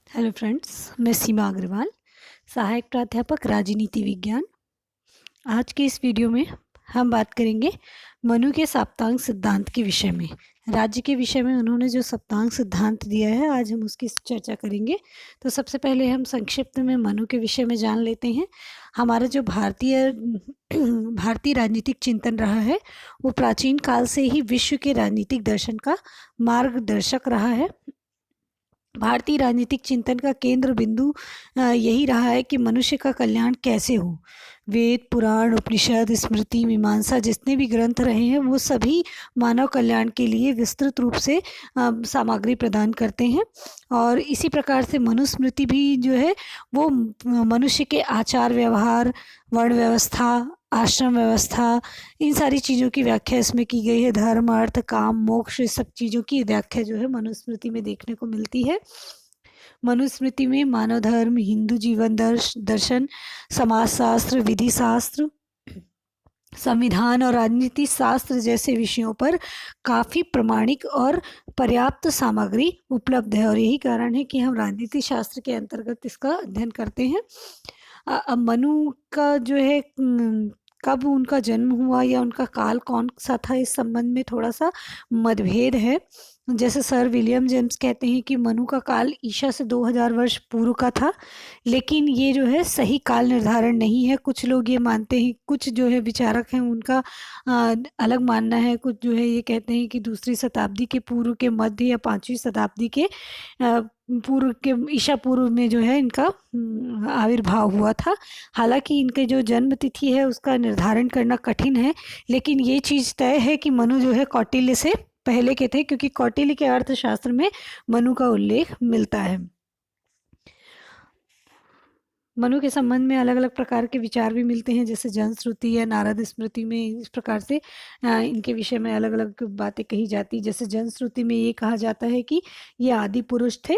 Hello friends, मैं सीमा अग्रवाल, सहायक प्राध्यापक राजनीति विज्ञान। आज के इस वीडियो में हम बात करेंगे मनु के सप्तांग सिद्धांत के विषय में। राज्य के विषय में उन्होंने जो सप्तांग सिद्धांत दिया है, आज हम उसकी चर्चा करेंगे। तो सबसे पहले हम संक्षिप्त में मनु के विषय में जान लेते हैं। हमारा जो भारतीय राजनीतिक चिंतन रहा है, वो प्राचीन काल से ही विश्व के राजनीतिक दर्शन का मार्गदर्शक रहा है। भारतीय राजनीतिक चिंतन का केंद्र बिंदु यही रहा है कि मनुष्य का कल्याण कैसे हो। वेद, पुराण, उपनिषद, स्मृति, मीमांसा जितने भी ग्रंथ रहे हैं, वो सभी मानव कल्याण के लिए विस्तृत रूप से सामग्री प्रदान करते हैं। और इसी प्रकार से मनुस्मृति भी जो है वो मनुष्य के आचार व्यवहार, वर्ण व्यवस्था, आश्रम व्यवस्था, इन सारी चीज़ों की व्याख्या इसमें की गई है। धर्म, अर्थ, काम, मोक्ष, इस सब चीज़ों की व्याख्या जो है मनुस्मृति में देखने को मिलती है। मनुस्मृति में मानव धर्म, हिंदू जीवन दर्शन, समाजशास्त्र, विधि शास्त्र, संविधान और राजनीति शास्त्र जैसे विषयों पर काफ़ी प्रमाणिक और पर्याप्त सामग्री उपलब्ध है। और यही कारण है कि हम राजनीति शास्त्र के अंतर्गत इसका अध्ययन करते हैं। अब मनु का जो है कब उनका जन्म हुआ या उनका काल कौन सा था, इस संबंध में थोड़ा सा मतभेद है। जैसे सर विलियम जेम्स कहते हैं कि मनु का काल ईसा से 2000 वर्ष पूर्व का था, लेकिन ये जो है सही काल निर्धारण नहीं है। कुछ लोग ये मानते हैं, कुछ जो है विचारक हैं उनका अलग मानना है। कुछ जो है ये कहते हैं कि दूसरी शताब्दी के पूर्व के मध्य या 5वीं शताब्दी के पूर्व के ईसा पूर्व में जो है इनका आविर्भाव हुआ था। हालांकि इनके जो जन्म तिथि है उसका निर्धारण करना कठिन है, लेकिन ये चीज़ तय है कि मनु जो है कौटिल्य से पहले के थे, क्योंकि कौटिल्य के अर्थशास्त्र में मनु का उल्लेख मिलता है। मनु के संबंध में अलग अलग प्रकार के विचार भी मिलते हैं, जैसे जनश्रुति या नारद स्मृति में इस प्रकार से इनके विषय में अलग अलग बातें कही जाती। जैसे जनश्रुति में ये कहा जाता है कि ये आदि पुरुष थे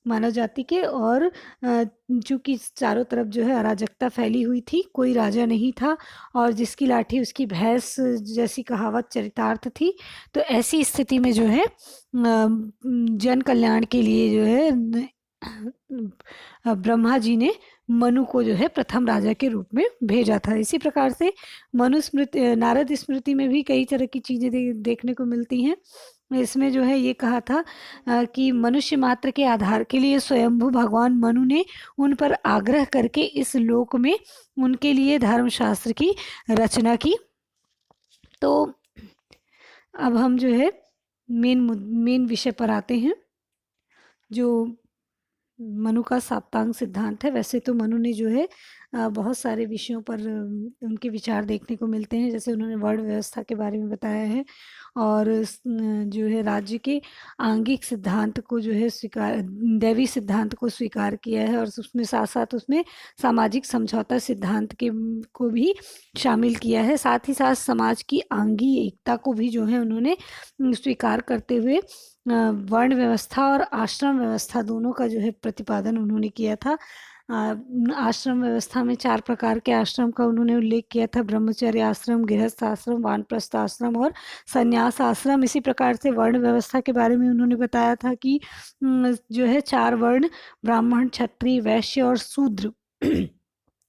मानव जाति के, और चूंकि चारों तरफ जो है अराजकता फैली हुई थी, कोई राजा नहीं था, और जिसकी लाठी उसकी भैंस जैसी कहावत चरितार्थ थी। तो ऐसी स्थिति में जो है जन कल्याण के लिए जो है ब्रह्मा जी ने मनु को जो है प्रथम राजा के रूप में भेजा था। इसी प्रकार से मनुस्मृति, नारद स्मृति में भी कई तरह की चीज़ें देखने को मिलती हैं। इसमें जो है ये कहा था कि मनुष्य मात्र के आधार के लिए स्वयंभू भगवान मनु ने उन पर आग्रह करके इस लोक में उनके लिए धर्मशास्त्र की रचना की। तो अब हम जो है मेन विषय पर आते हैं, जो मनु का सप्तांग सिद्धांत है। वैसे तो मनु ने जो है बहुत सारे विषयों पर उनके विचार देखने को मिलते हैं। जैसे उन्होंने वर्ण व्यवस्था के बारे में बताया है, और जो है राज्य के आंगिक सिद्धांत को जो है स्वीकार, दैवी सिद्धांत को स्वीकार किया है, और उसमें साथ साथ उसमें सामाजिक समझौता सिद्धांत के को भी शामिल किया है। साथ ही साथ समाज की आंगी एकता को भी जो है उन्होंने स्वीकार करते हुए वर्ण व्यवस्था और आश्रम व्यवस्था दोनों का जो है प्रतिपादन उन्होंने किया था। आश्रम व्यवस्था में 4 प्रकार के आश्रम का उन्होंने उल्लेख किया था: ब्रह्मचर्य आश्रम, गृहस्थ आश्रम, वानप्रस्थ आश्रम और संन्यास आश्रम। इसी प्रकार से वर्ण व्यवस्था के बारे में उन्होंने बताया था कि जो है 4 वर्ण, ब्राह्मण, क्षत्रिय, वैश्य और शूद्र,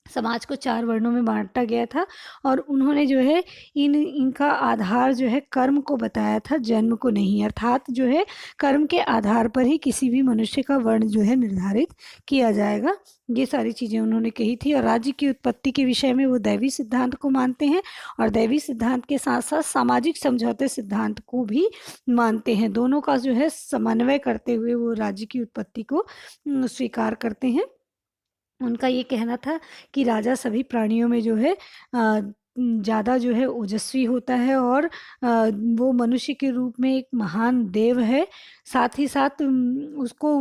समाज को 4 वर्णों में बांटा गया था। और उन्होंने जो है इनका आधार जो है कर्म को बताया था, जन्म को नहीं। अर्थात जो है कर्म के आधार पर ही किसी भी मनुष्य का वर्ण जो है निर्धारित किया जाएगा। ये सारी चीज़ें उन्होंने कही थी। और राज्य की उत्पत्ति के विषय में वो दैवी सिद्धांत को मानते हैं, और दैवी सिद्धांत के साथ साथ सामाजिक समझौते सिद्धांत को भी मानते हैं। दोनों का जो है समन्वय करते हुए वो राज्य की उत्पत्ति को स्वीकार करते हैं। उनका ये कहना था कि राजा सभी प्राणियों में जो है ज़्यादा जो है ओजस्वी होता है, और वो मनुष्य के रूप में एक महान देव है। साथ ही साथ उनको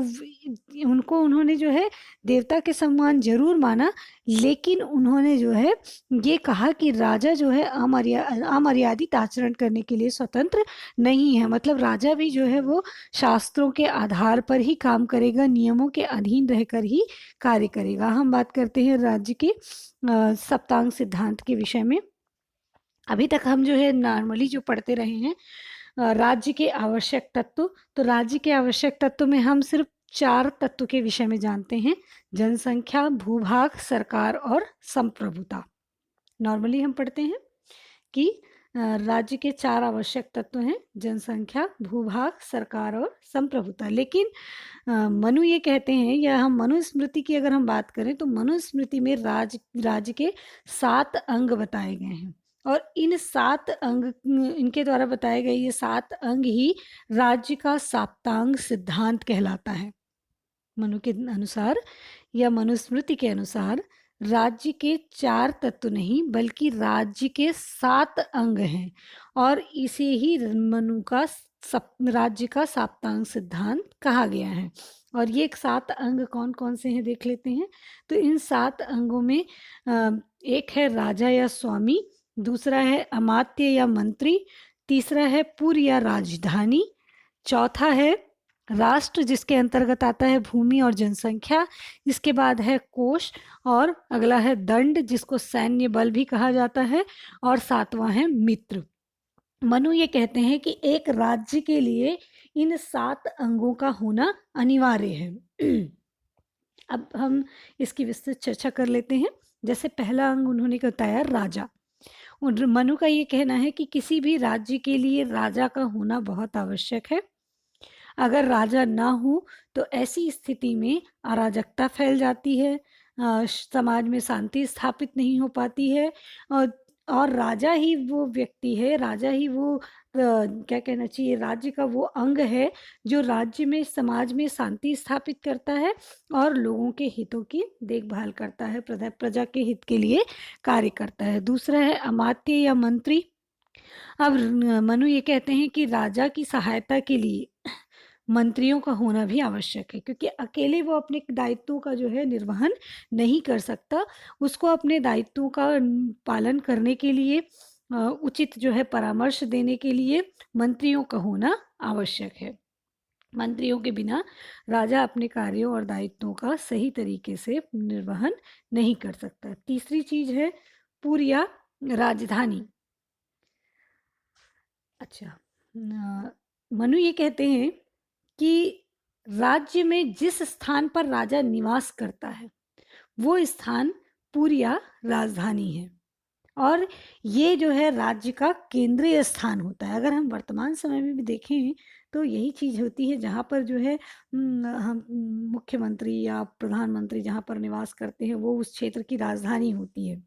उन्होंने जो है देवता के समान जरूर माना, लेकिन उन्होंने जो है ये कहा कि राजा जो है अमर्यादित आचरण करने के लिए स्वतंत्र नहीं है। मतलब राजा भी जो है वो शास्त्रों के आधार पर ही काम करेगा, नियमों के अधीन रहकर ही कार्य करेगा। हम बात करते हैं राज्य के सप्तांग सिद्धांत के विषय में। अभी तक हम जो है नॉर्मली जो पढ़ते रहे हैं राज्य के आवश्यक तत्व। तो राज्य के आवश्यक तत्व में हम सिर्फ 4 तत्व के विषय में जानते हैं। जनसंख्या, भूभाग, सरकार और संप्रभुता। नॉर्मली हम पढ़ते हैं कि राज्य के 4 आवश्यक तत्व हैं, जनसंख्या, भूभाग, सरकार और संप्रभुता। लेकिन मनु ये कहते हैं, या हम मनुस्मृति की अगर हम बात करें तो मनुस्मृति में राज्य के 7 अंग बताए गए हैं, और इन 7 अंग, इनके द्वारा बताए गए ये 7 अंग ही राज्य का साप्तांग सिद्धांत कहलाता है। मनु के अनुसार या मनुस्मृति के अनुसार राज्य के 4 तत्व नहीं बल्कि राज्य के 7 अंग हैं, और इसे ही मनु का राज्य का साप्तांग सिद्धांत कहा गया है। और ये 7 अंग कौन कौन से हैं देख लेते हैं। तो इन 7 अंगों में एक है राजा या स्वामी, दूसरा है अमात्य या मंत्री, तीसरा है पुर या राजधानी, चौथा है राष्ट्र जिसके अंतर्गत आता है भूमि और जनसंख्या, इसके बाद है कोष, और अगला है दंड जिसको सैन्य बल भी कहा जाता है, और 7वां है मित्र। मनु ये कहते हैं कि एक राज्य के लिए इन 7 अंगों का होना अनिवार्य है। अब हम इसकी विस्तृत चर्चा कर लेते हैं। जैसे पहला अंग उन्होंने बताया राजा। मनु का ये कहना है कि किसी भी राज्य के लिए राजा का होना बहुत आवश्यक है। अगर राजा ना हो तो ऐसी स्थिति में अराजकता फैल जाती है, समाज में शांति स्थापित नहीं हो पाती है, और राजा ही वो व्यक्ति है, राजा ही वो क्या कहना चाहिए, राज्य का वो अंग है जो राज्य में, समाज में शांति स्थापित करता है और लोगों के हितों की देखभाल करता है, प्रजा के हित के लिए कार्य करता है। दूसरा है अमात्य या मंत्री। अब मनु ये कहते हैं कि राजा की सहायता के लिए मंत्रियों का होना भी आवश्यक है, क्योंकि अकेले वो अपने दायित्वों का जो है निर्वहन नहीं कर सकता। उसको अपने दायित्वों का पालन करने के लिए, उचित जो है परामर्श देने के लिए मंत्रियों का होना आवश्यक है। मंत्रियों के बिना राजा अपने कार्यों और दायित्वों का सही तरीके से निर्वहन नहीं कर सकता। तीसरी चीज है पुर या राजधानी। अच्छा, मनु ये कहते हैं कि राज्य में जिस स्थान पर राजा निवास करता है वो स्थान पुर या राजधानी है, और ये जो है राज्य का केंद्रीय स्थान होता है। अगर हम वर्तमान समय में भी देखें तो यही चीज़ होती है, जहाँ पर जो है हम मुख्यमंत्री या प्रधानमंत्री जहाँ पर निवास करते हैं वो उस क्षेत्र की राजधानी होती है।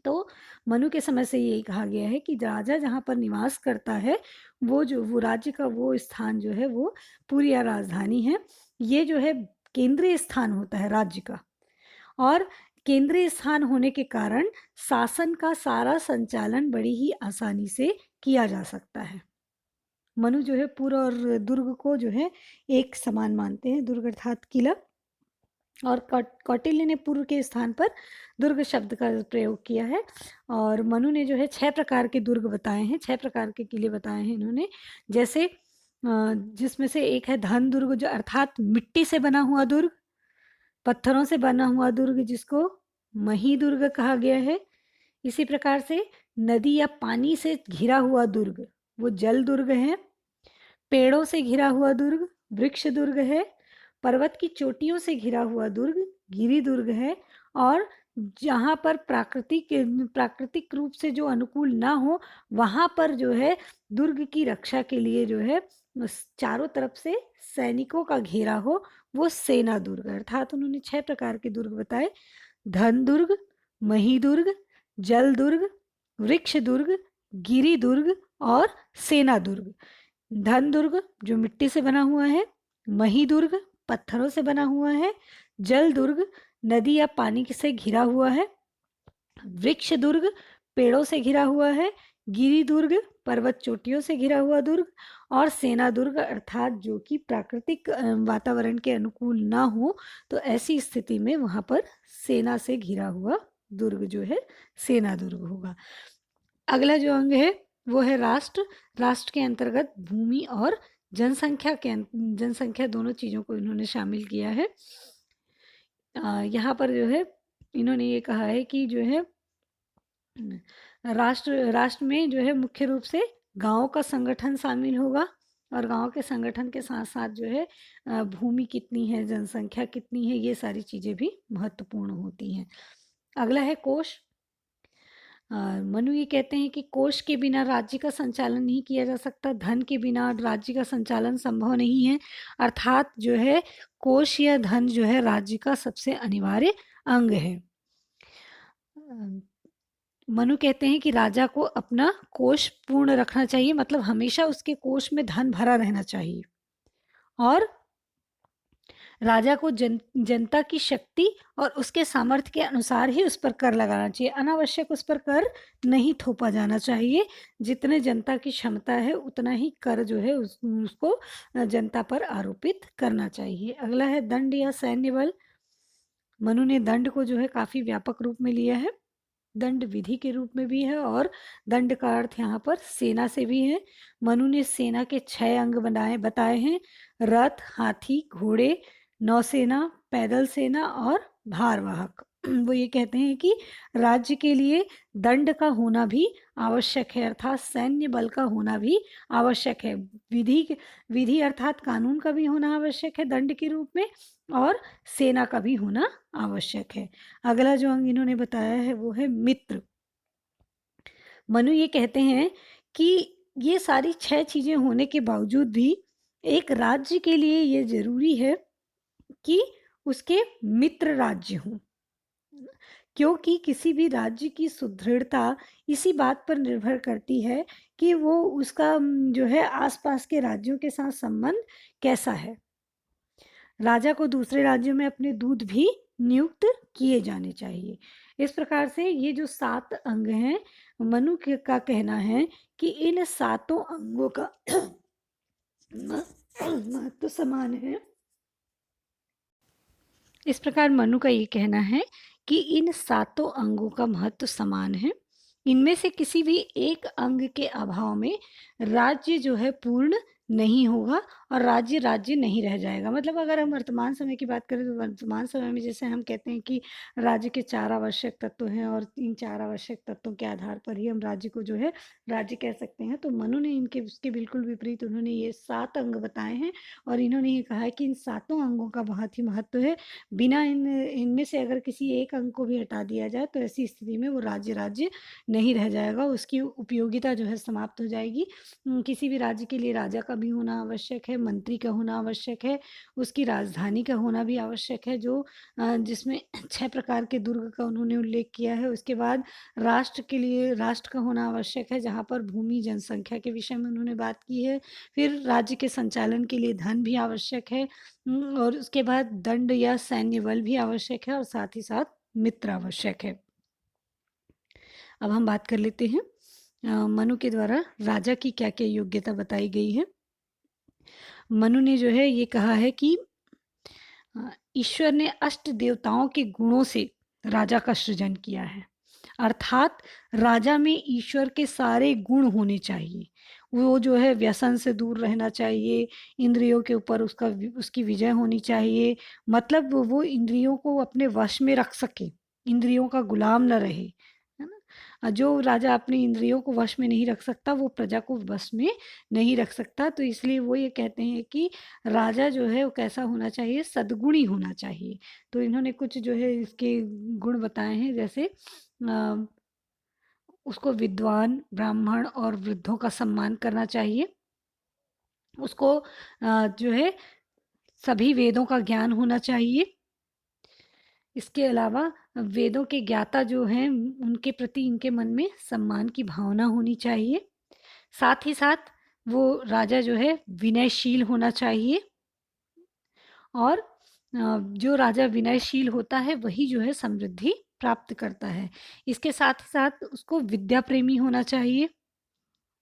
तो मनु के समय से यही कहा गया है कि राजा जहाँ पर निवास करता है वो राज्य का वो स्थान जो है वो पुर या राजधानी है। ये जो है केंद्रीय स्थान होता है राज्य का, और केंद्रीय स्थान होने के कारण शासन का सारा संचालन बड़ी ही आसानी से किया जा सकता है। मनु जो है पुर और दुर्ग को जो है एक समान मानते हैं, दुर्ग अर्थात किला, और कौटिल्य ने पूर्व के स्थान पर दुर्ग शब्द का प्रयोग किया है। और मनु ने जो है 6 प्रकार के दुर्ग बताए हैं, 6 प्रकार के किले बताए हैं इन्होंने। जैसे जिसमें से एक है धन दुर्ग, जो अर्थात मिट्टी से बना हुआ दुर्ग, पत्थरों से बना हुआ दुर्ग जिसको मही दुर्ग कहा गया है। इसी प्रकार से नदी या पानी से घिरा हुआ दुर्ग वो जल दुर्ग है। पेड़ों से घिरा हुआ दुर्ग वृक्ष दुर्ग है। पर्वत की चोटियों से घिरा हुआ दुर्ग गिरि दुर्ग है। और जहाँ पर प्राकृतिक रूप से जो अनुकूल ना हो वहाँ पर जो है दुर्ग की रक्षा के लिए जो है चारों तरफ से सैनिकों का घेरा हो, वो सेना दुर्ग। अर्थात उन्होंने 6 प्रकार के दुर्ग बताए: धन दुर्ग, मही दुर्ग, जल दुर्ग, वृक्ष दुर्ग, गिरि दुर्ग और सेना दुर्ग। धन दुर्ग जो मिट्टी से बना हुआ है, मही दुर्ग पत्थरों से बना हुआ है, जल दुर्ग नदी या पानी से घिरा हुआ है, वृक्ष दुर्ग पेड़ों से घिरा हुआ है, गिरि दुर्ग पर्वत चोटियों से घिरा हुआ दुर्ग, और सेना दुर्ग अर्थात जो कि प्राकृतिक वातावरण के अनुकूल ना हो तो ऐसी स्थिति में वहां पर सेना से घिरा हुआ दुर्ग जो है सेना दुर्ग होगा। अगला जो अंग है वो है राष्ट्र। राष्ट्र के अंतर्गत भूमि और जनसंख्या दोनों चीज़ों को इन्होंने शामिल किया है। यहाँ पर जो है इन्होंने ये कहा है कि जो है राष्ट्र में जो है मुख्य रूप से गांव का संगठन शामिल होगा, और गांव के संगठन के साथ साथ जो है भूमि कितनी है, जनसंख्या कितनी है, ये सारी चीज़ें भी महत्वपूर्ण होती हैं। अगला है कोष। मनु ये कहते हैं कि कोष के बिना राज्य का संचालन नहीं किया जा सकता, धन के बिना राज्य का संचालन संभव नहीं है। अर्थात जो है कोष या धन जो है राज्य का सबसे अनिवार्य अंग है। मनु कहते हैं कि राजा को अपना कोष पूर्ण रखना चाहिए, मतलब हमेशा उसके कोष में धन भरा रहना चाहिए, और राजा को जनता की शक्ति और उसके सामर्थ्य के अनुसार ही उस पर कर लगाना चाहिए। अनावश्यक उस पर कर नहीं थोपा जाना चाहिए। जितने जनता की क्षमता है उतना ही कर जो है उसको जनता पर आरोपित करना चाहिए। अगला है दंड या सैन्य बल। मनु ने दंड को जो है काफी व्यापक रूप में लिया है। दंड विधि के रूप में भी है और दंड का अर्थ यहाँ पर सेना से भी है। मनु ने सेना के 6 अंग बताए हैं: रथ, हाथी, घोड़े, नौसेना, पैदल सेना और भारवाहक। वो ये कहते हैं कि राज्य के लिए दंड का होना भी आवश्यक है, अर्थात सैन्य बल का होना भी आवश्यक है। विधि अर्थात कानून का भी होना आवश्यक है दंड के रूप में, और सेना का भी होना आवश्यक है। अगला जो अंग इन्होंने बताया है वो है मित्र। मनु ये कहते हैं कि ये सारी 6 चीजें होने के बावजूद भी एक राज्य के लिए ये जरूरी है कि उसके मित्र राज्य हों, क्योंकि किसी भी राज्य की सुदृढ़ता इसी बात पर निर्भर करती है कि वो उसका जो है आसपास के राज्यों के साथ संबंध कैसा है। राजा को दूसरे राज्यों में अपने दूत भी नियुक्त किए जाने चाहिए। इस प्रकार से ये जो 7 अंग हैं, मनु का कहना है कि इन 7 अंगों का महत्व समान है। इस प्रकार मनु का ये कहना है कि इन 7 अंगों का महत्व समान है। इनमें से किसी भी एक अंग के अभाव में राज्य जो है पूर्ण नहीं होगा और राज्य राज्य नहीं रह जाएगा। मतलब अगर हम वर्तमान समय की बात करें तो वर्तमान समय में जैसे हम कहते हैं कि राज्य के 4 आवश्यक तत्व हैं और इन 4 आवश्यक तत्वों के आधार पर ही हम राज्य को जो है राज्य कह सकते हैं। तो मनु ने उसके बिल्कुल विपरीत उन्होंने ये 7 अंग बताए हैं और इन्होंने ये कहा है कि इन 7 अंगों का बहुत ही महत्व है। बिना इनमें से अगर किसी एक अंग को भी हटा दिया जाए तो ऐसी स्थिति में वो राज्य राज्य नहीं रह जाएगा, उसकी उपयोगिता जो है समाप्त हो जाएगी। किसी भी राज्य के लिए राजा का भी होना आवश्यक है, मंत्री का होना आवश्यक है, उसकी राजधानी का होना भी आवश्यक है, जो जिसमें 6 प्रकार के दुर्ग का उन्होंने उल्लेख किया है। उसके बाद राष्ट्र के लिए राष्ट्र का होना आवश्यक है, जहाँ पर भूमि जनसंख्या के विषय में उन्होंने बात की है। फिर राज्य के संचालन के लिए धन भी आवश्यक है, और उसके बाद दंड या सैन्य बल भी आवश्यक है, और साथ ही साथ मित्र आवश्यक है। अब हम बात कर लेते हैं मनु के द्वारा राजा की क्या क्या योग्यता बताई गई है। मनु ने जो है ये कहा है कि ईश्वर ने अष्ट देवताओं के गुणों से राजा का सृजन किया है, अर्थात राजा में ईश्वर के सारे गुण होने चाहिए। वो जो है व्यसन से दूर रहना चाहिए, इंद्रियों के ऊपर उसकी विजय होनी चाहिए, मतलब वो इंद्रियों को अपने वश में रख सके, इंद्रियों का गुलाम न रहे, है ना। जो राजा अपनी इंद्रियों को वश में नहीं रख सकता वो प्रजा को वश में नहीं रख सकता। तो इसलिए वो ये कहते हैं कि राजा जो है वो कैसा होना चाहिए, सद्गुणी होना चाहिए। तो इन्होंने कुछ जो है इसके गुण बताए हैं, जैसे उसको विद्वान, ब्राह्मण और वृद्धों का सम्मान करना चाहिए। उसको जो है सभी वेदों का ज्ञान होना चाहिए। इसके अलावा वेदों के ज्ञाता जो हैं उनके प्रति इनके मन में सम्मान की भावना होनी चाहिए। साथ ही साथ वो राजा जो है विनयशील होना चाहिए, और जो राजा विनयशील होता है वही जो है समृद्धि प्राप्त करता है। इसके साथ ही साथ उसको विद्या प्रेमी होना चाहिए,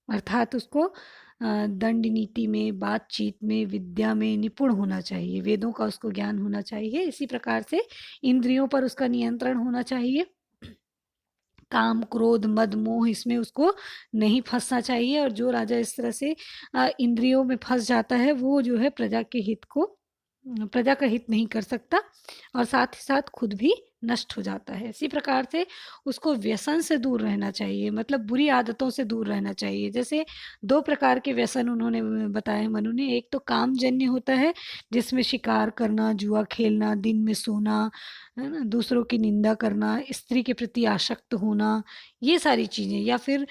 अर्थात उसको दंड नीति में, बातचीत में, विद्या में निपुण होना चाहिए, वेदों का उसको ज्ञान होना चाहिए। इसी प्रकार से इंद्रियों पर उसका नियंत्रण होना चाहिए, काम, क्रोध, मद, मोह इसमें उसको नहीं फंसना चाहिए। और जो राजा इस तरह से इंद्रियों में फंस जाता है वो जो है प्रजा का हित नहीं कर सकता, और साथ ही साथ खुद भी नष्ट हो जाता है। इसी प्रकार से उसको व्यसन से दूर रहना चाहिए, मतलब बुरी आदतों से दूर रहना चाहिए। जैसे 2 प्रकार के व्यसन उन्होंने बताए मनु ने, एक तो कामजन्य होता है जिसमें शिकार करना, जुआ खेलना, दिन में सोना, है ना? दूसरों की निंदा करना, स्त्री के प्रति आसक्त होना, ये सारी चीज़ें, या फिर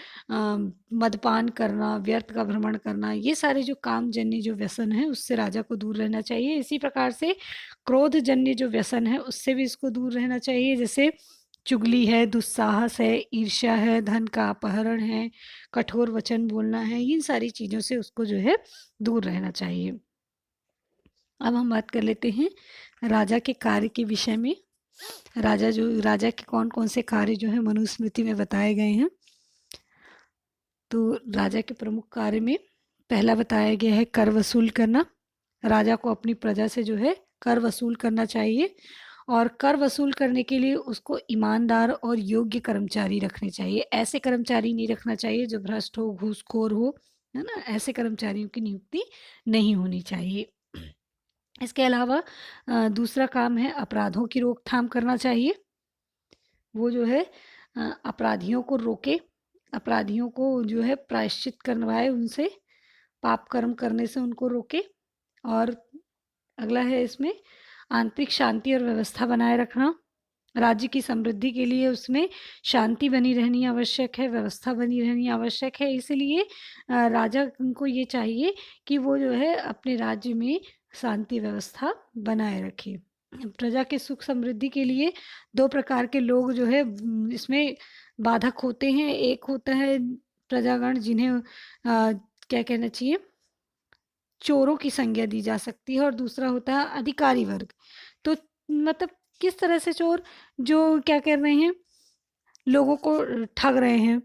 मदपान करना, व्यर्थ का भ्रमण करना, ये सारे जो कामजन्य जो व्यसन हैं उससे राजा को दूर रहना चाहिए। इसी प्रकार से क्रोधजन्य जो व्यसन है उससे भी इसको दूर रहना चाहिए, जैसे चुगली है, दुस्साहस है, ईर्ष्या है, धन का अपहरण है, कठोर वचन बोलना है, इन सारी चीज़ों से उसको जो है दूर रहना चाहिए। अब हम बात कर लेते हैं राजा के कार्य के विषय में। राजा के कौन-कौन से कार्य जो है मनुस्मृति में बताए गए हैं। तो राजा के प्रमुख कार्य में पहला बताया गया है कर वसूल करना। राजा को अपनी प्रजा से जो है कर वसूल करना चाहिए, और कर वसूल करने के लिए उसको ईमानदार और योग्य कर्मचारी रखने चाहिए। ऐसे कर्मचारी नहीं रखना चाहिए जो भ्रष्ट हो, घूसखोर हो, है ना? ऐसे कर्मचारियों की नियुक्ति नहीं होनी चाहिए। इसके अलावा दूसरा काम है अपराधों की रोकथाम करना चाहिए। वो जो है अपराधियों को रोके, अपराधियों को जो है प्रायश्चित करवाए, उनसे पाप कर्म करने से उनको रोके। और अगला है इसमें आंतरिक शांति और व्यवस्था बनाए रखना। राज्य की समृद्धि के लिए उसमें शांति बनी रहनी आवश्यक है, व्यवस्था बनी रहनी आवश्यक है। इसलिए राजा को ये चाहिए कि वो जो है अपने राज्य में शांति व्यवस्था बनाए रखे। प्रजा के सुख समृद्धि के लिए 2 प्रकार के लोग जो है इसमें बाधक होते हैं। एक होता है प्रजागण, जिन्हें क्या कहना चाहिए, चोरों की संज्ञा दी जा सकती है, और दूसरा होता है अधिकारी वर्ग। तो मतलब किस तरह से चोर, जो क्या कर रहे हैं, लोगों को ठग रहे हैं,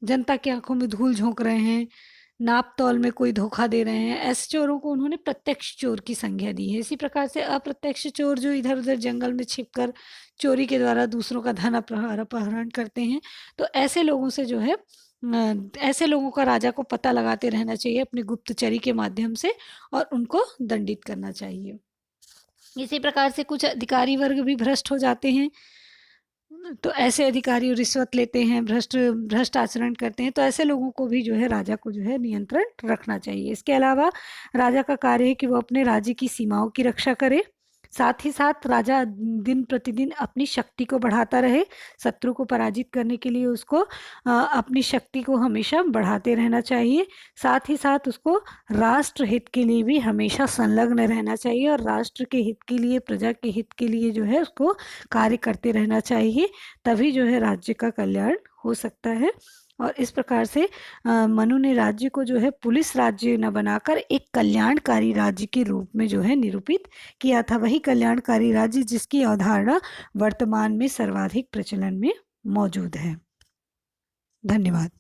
जनता की आंखों में धूल झोंक रहे हैं, नाप तौल में कोई धोखा दे रहे हैं, ऐसे चोरों को उन्होंने प्रत्यक्ष चोर की संज्ञा दी है। इसी प्रकार से अप्रत्यक्ष चोर जो इधर उधर जंगल में छिपकर चोरी के द्वारा दूसरों का धन अपहरण करते हैं, तो ऐसे लोगों से जो है ऐसे लोगों का राजा को पता लगाते रहना चाहिए अपनी गुप्तचरी के माध्यम से, और उनको दंडित करना चाहिए। इसी प्रकार से कुछ अधिकारी वर्ग भी भ्रष्ट हो जाते हैं, तो ऐसे अधिकारी रिश्वत लेते हैं, भ्रष्ट आचरण करते हैं, तो ऐसे लोगों को भी जो है राजा को जो है नियंत्रण रखना चाहिए। इसके अलावा राजा का कार्य है कि वो अपने राज्य की सीमाओं की रक्षा करे। साथ ही साथ राजा दिन प्रतिदिन अपनी शक्ति को बढ़ाता रहे। शत्रु को पराजित करने के लिए उसको अपनी शक्ति को हमेशा बढ़ाते रहना चाहिए। साथ ही साथ उसको राष्ट्र हित के लिए भी हमेशा संलग्न रहना चाहिए, और राष्ट्र के हित के लिए, प्रजा के हित के लिए जो है उसको कार्य करते रहना चाहिए। तभी जो है राज्य का कल्याण हो सकता है। और इस प्रकार से मनु ने राज्य को जो है पुलिस राज्य न बनाकर एक कल्याणकारी राज्य के रूप में जो है निरूपित किया था। वही कल्याणकारी राज्य जिसकी अवधारणा वर्तमान में सर्वाधिक प्रचलन में मौजूद है। धन्यवाद।